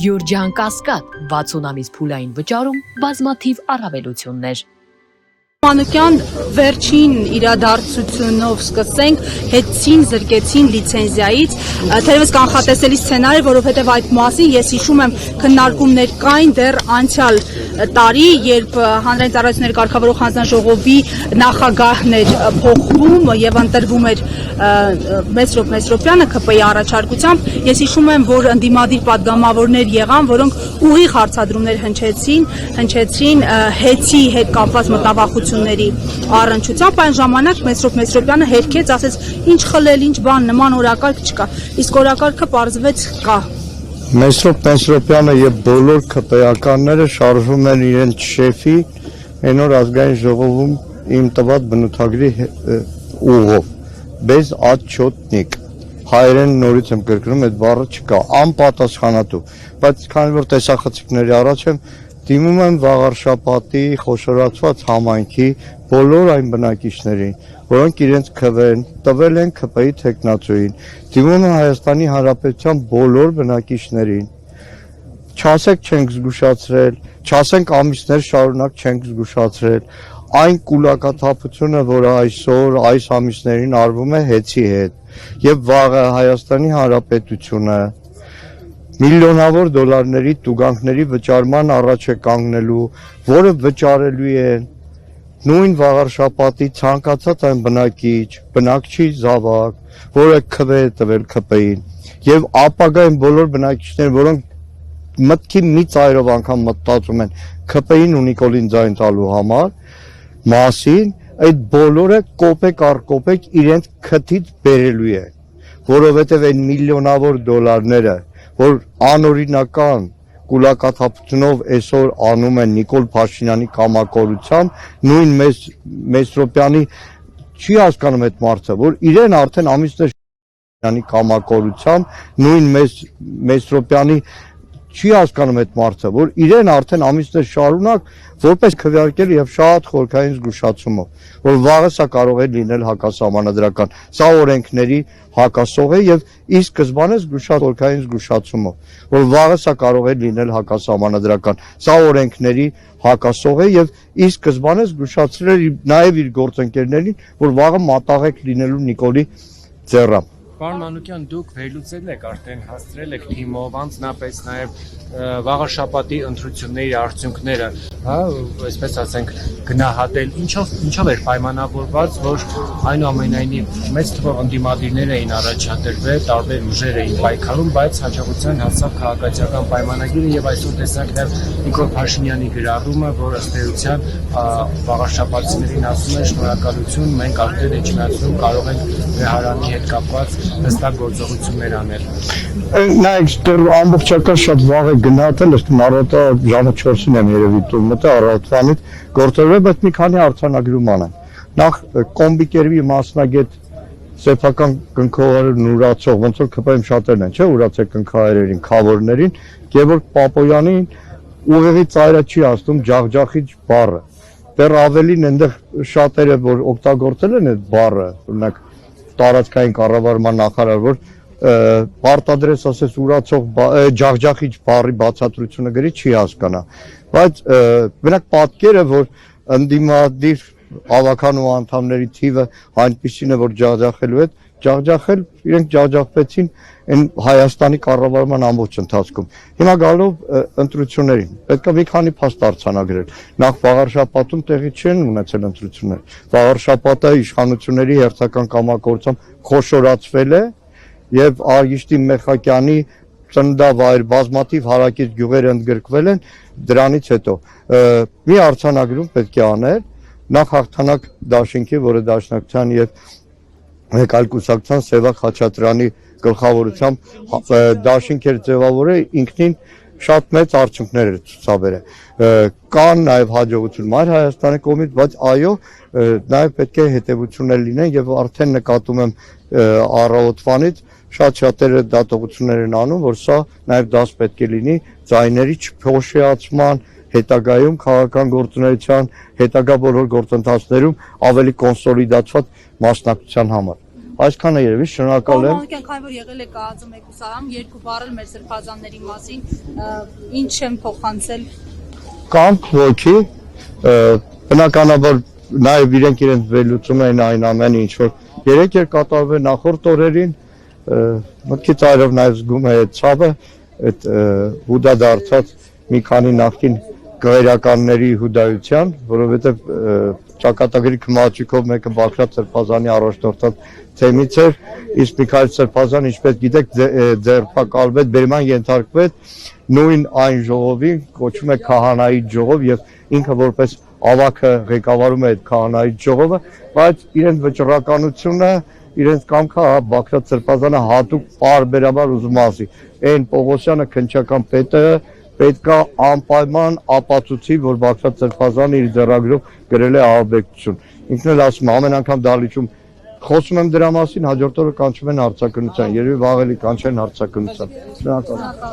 Գյուրջան Կասկադ 60 ամիս փուլային վճարում բազմաթիվ առավելություններ։ Մանուկյան վերջին իրադարձությունով սկսենք, հետցին զրկեցին լիցենզիայից, թերևս կանխատեսելի սցենար է, որովհետև այդ մասին ես հիշում եմ քննարկումներ կային դեռ անցյալ տարի, երբ Հանրային ծառայությունների կարգավորող հանձնաժողովի նախագահն էր փոխվում եւ ընտրվում էր Մեսրոպ Մեսրոպյանը ԿՊ-ի առաջարկությամբ, ես հիշում եմ, որ ընդդիմադիր падգամավորներ եղան, որոնք ուղիղ հարցադրումներ հնչեցրին հետի հետ կապված մտավախությունների առնչությամբ, այն ժամանակ Մեսրոպ Մեսրոպյանը հերքեց, ասեց ինչ խլել, ինչ բան, նման օրակարգ չկա, իսկ օրակարգը պարզվեց կա։ Մեսրոպ Մեսրոպյանը եւ բոլոր ԿՊ-ականները շարժվում են իրենց շեֆի այնօր ազգային ժողովում իմ տված բնութագրի ուղով bez отчетник հայերեն նորից եմ կրկնում այդ բառը չկա անպատասխանատու բայց քանի որ տեսախցիկների առաջ եմ դիմում եմ վաղարշապատի խոշորացված համայնքի բոլոր այն բնակիչներին որոնք իրենց քվեն տվել են ԿՊ-ի տեխնացուին դիմում եմ Հայաստանի Հանրապետության բոլոր բնակիչներին չասեք չենք զգուշացրել չասենք ամիսներ շարունակ չենք զգուշացրել այն կուլակաթափությունը, որը այսօր այս ամիսներին արվում է հեծի հետ եւ վաղը Հայաստանի Հանրապետությունը միլիոնավոր դոլարների տուգանքների վճարման առաջ է կանգնելու, որը վճարելու են նույն վաղարշապատի ցանկացած այն բնակչի զավակ, որը քվե է տվել ԿՊ-ին եւ ապագային բոլոր բնակիչներ, որոնք մտքի մի ծայրով անգամ մտածում են ԿՊ-ին ու Նիկոլին ձայն տալու համար մասին այդ բոլորը կոպեկ առ կոպեկ իրենց քթից բերելու է որովհետև այն միլիոնավոր դոլարները որ անօրինական կուլակաթափությունով այսօր անում են Նիկոլ Փաշինյանի կամակորությամբ նույն Մեսրոպյանի չի հասկանում այդ մարդը որ իրեն արդեն ամիսներ կամակորությամբ նույն Մեսրոպյանի չի հասկանում այդ մարդը, որ իրեն արդեն ամիսներ շարունակ որպես քվեարկել եւ շատ խորքային զգուշացումով, որ վաղը սա կարող է լինել հակասահմանադրական։ Սա օրենքների հակասող է եւ ի սկզբանե խորքային զգուշացումով, որ վաղը սա կարող է լինել հակասահմանադրական։ Սա օրենքների հակասող է եւ ի սկզբանե զգուշացրել նաեւ իր գործընկերներին, որ վաղը մատաղեք լինելու Նիկոլի ձեռամ։ Պարոն Մանուկյան, դուք վերլուծել եք արդեն հասցրել եք թիմով, անձնապես նաև վաղարշապատի ընտրությունների արդյունքները, հա, այսպես ասենք, գնահատել, ինչով էր պայմանավորված, որ այնուամենայնիվ մեծ թվով ընդդիմադիրներ էին առաջադրվել, տարբեր ուժեր էին պայքարում, բայց հաջողության հասավ քաղաքացիական պայմանագիրը եւ այսօր տեսանք նաև Նիկոլ Փաշինյանի գրառումը, որ ըստ էության վաղարշապատցիներին ասում են շնորհակալություն, մենք արդեն էջմիածնում կարող ենք Ռեհարանի հետ կապված հստակ գործողություններ անել։ Նայեք, դեռ ամբողջական շատ վաղ է գնահատել, ըստ առավոտը ժամը 4-ին եմ երևի տուն մտա առավոտվանից գործել, բայց մի քանի արձանագրում անեմ։ Նախ կոմբիկերվի մասնագետ սեփական կնքողերն ուրացող, ոնց որ ԿՊ-ում շատերն են, չէ՞, ուրացե կնքահայերին, քավորներին, Գևորգ Պապոյանին ուղեղի ծայրը չի ասում ջախջախիչ բառը։ Դեռ ավելին այնտեղ շատերը որ օգտագործել են այդ բառը, օրինակ տարածքային կառավարման նախարար, որ պարտադրես ասես ուրացող ջախջախիչ բառի բացատրությունը գրի չի հասկանա։ Բայց մենակ պատկերը, որ ընդդիմադիր ավականու անդամների թիվը այնպիսին է, որ ջախջախելու հետ, ջախջախել, իրենք ջախջախվեցին այն Հայաստանի կառավարման ամբողջ ընթացքում։ Հիմա գալով ընտրություններին, պետք է մի քանի փաստ արձանագրել։ Նախ վաղարշապատում տեղի չեն ունեցել ընտրություններ։ Վաղարշապատը իշխանությունների հերթական կամակորությամբ խոշորացվել է եւ Արգիշտի Մեխակյանի ծննդավայր բազմաթիվ հարակից գյուղեր ընդգրկվել են դրանից հետո մի արձանագրում պետք է անել նախ հաղթանակ դաշինքի, որը դաշնակցության եւ մեկ այլ կուսակցության Սևակ Խաչատրյանի գլխավորությամբ դաշինք էր ձևավորել ինքնին շատ մեծ արդյունքներ էր ցուցաբերել կան նաև հաջողություն Մայր Հայաստանի կողմից բայց այո նաև պետք է հետևություններ լինեն եւ արդեն նկատում եմ առավոտվանից շատ-շատերը դատողություններ են անում որ սա նաև դաս պետք է լինի ձայների չփոշիացման հետագայում քաղաքական գործունեության հետագա բոլոր գործընթացներում ավելի կոնսոլիդացված մասնակցության համար Այսքանը երևի, շնորհակալ եմ։ Մանուկյան, քանի որ եղել է կայացում մեկուսարամ, երկու բառ էլ մեր սրբազանների մասին, ինչ եմ փոխանցել։ Կամք ոգի, բնականաբար նաև իրենք իրենց վերլուծում են այն ամենը, ինչ որ երեք էր կատարվել նախորդ օրերին, մտքից այրով նաև զգում է այդ ցավը, այդ հուդա դարձած մի քանի նախկին գերականների հուդայության, որովհետև ճակատագրի քմաճիկով մեկը Բաքրատ Սրբազանի առաջնորդած թեմից էր, իսկ Միքայել Սրբազանը, ինչպես գիտեք, ձերբակալվեց, բերման ենթարկվեց նույն այն ժողովին, կոչվում է քահանայի ժողով եւ ինքը որպես ավագը ղեկավարում է այդ քահանայի ժողովը, բայց իրենց վճռականությունը, իրենց կամքը Բաքրատ Սրբազանը հատուկ պարբերաբար ուզում ասի, այն Պողոսյանը քննչական պետը պետք է անպայման ապացուցի, որ Բաքրատ Սրբազանը իր ձեռագրով գրել է ահաբեկչություն։ Ինքն էլ ասում է, ամեն անգամ դահլիճում խոսում եմ դրա մասին, հաջորդ օրը կանչում են հարցակնության, երևի վաղ էլի կանչեն հարցակնության։ Շնորհակալ եմ։